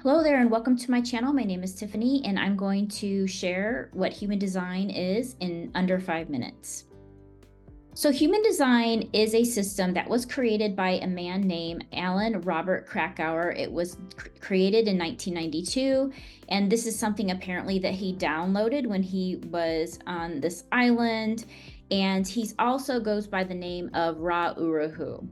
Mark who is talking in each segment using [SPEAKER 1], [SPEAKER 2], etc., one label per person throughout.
[SPEAKER 1] Hello there and welcome to my channel. My name is Tiffany and I'm going to share what human design is in under 5 minutes. So human design is a system that was created by a man named Alan Robert Krakauer. It was created in 1992, and this is something apparently that he downloaded when he was on this island, and he also goes by the name of Ra Urahu.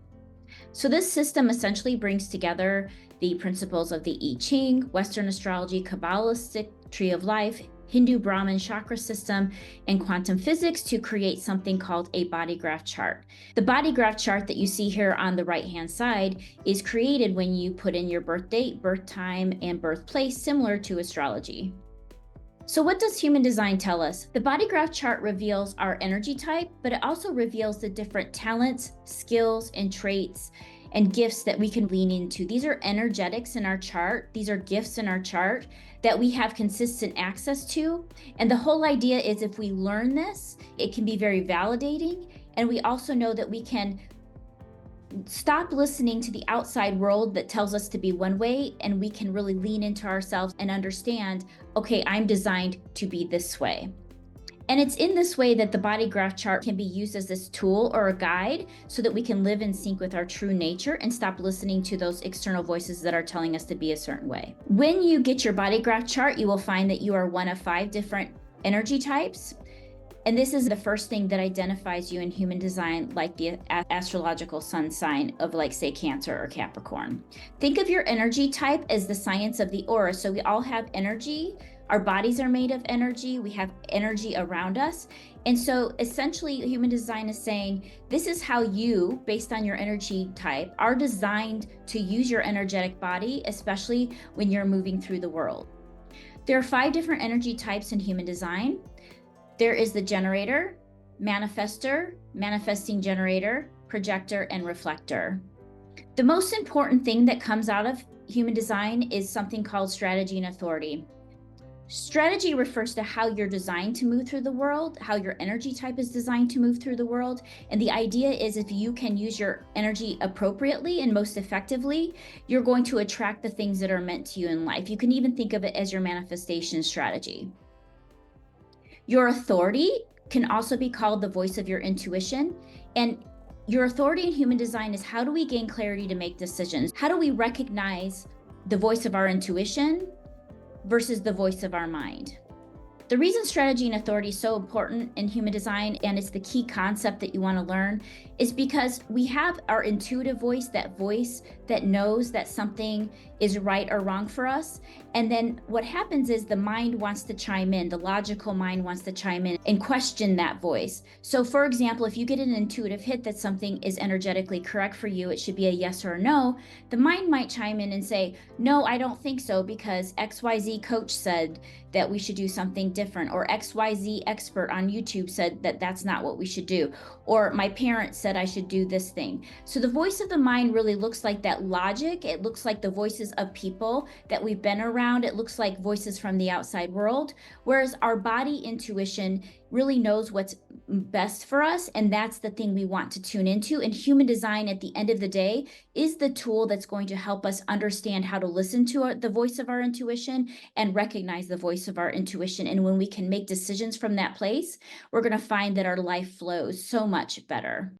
[SPEAKER 1] So this system essentially brings together the principles of the I Ching, Western astrology, Kabbalistic tree of life, Hindu Brahmin chakra system, and quantum physics to create something called a body graph chart. The body graph chart that you see here on the right-hand side is created when you put in your birth date, birth time, and birthplace, similar to astrology. So what does human design tell us? The body graph chart reveals our energy type, but it also reveals the different talents, skills, and traits and gifts that we can lean into. These are energetics in our chart. These are gifts in our chart that we have consistent access to. And the whole idea is if we learn this, it can be very validating. And we also know that we can stop listening to the outside world that tells us to be one way, and we can really lean into ourselves and understand, okay, I'm designed to be this way. And it's in this way that the body graph chart can be used as this tool or a guide so that we can live in sync with our true nature and stop listening to those external voices that are telling us to be a certain way. When you get your body graph chart, you will find that you are one of 5 different energy types. And this is the first thing that identifies you in human design, like the astrological sun sign of, like, say, Cancer or Capricorn. Think of your energy type as the science of the aura. So we all have energy. Our bodies are made of energy. We have energy around us. And so essentially, human design is saying, this is how you, based on your energy type, are designed to use your energetic body, especially when you're moving through the world. There are 5 different energy types in human design. There is the generator, manifestor, manifesting generator, projector, and reflector. The most important thing that comes out of human design is something called strategy and authority. Strategy refers to how you're designed to move through the world, how your energy type is designed to move through the world. And the idea is if you can use your energy appropriately and most effectively, you're going to attract the things that are meant to you in life. You can even think of it as your manifestation strategy. Your authority can also be called the voice of your intuition. And your authority in human design is, how do we gain clarity to make decisions? How do we recognize the voice of our intuition versus the voice of our mind? The reason strategy and authority is so important in human design, and it's the key concept that you want to learn, is because we have our intuitive voice that knows that something is right or wrong for us. And then what happens is the mind wants to chime in, the logical mind wants to chime in and question that voice. So for example, if you get an intuitive hit that something is energetically correct for you, it should be a yes or a no, the mind might chime in and say, no, I don't think so, because XYZ coach said that we should do something different, or XYZ expert on YouTube said that that's not what we should do, or my parents said I should do this thing. So the voice of the mind really looks like that logic. It looks like the voices of people that we've been around. It looks like voices from the outside world, whereas our body intuition really knows what's best for us, and that's the thing we want to tune into. And human design, at the end of the day, is the tool that's going to help us understand how to listen to the voice of our intuition and recognize the voice of our intuition. And when we can make decisions from that place, we're going to find that our life flows so much better.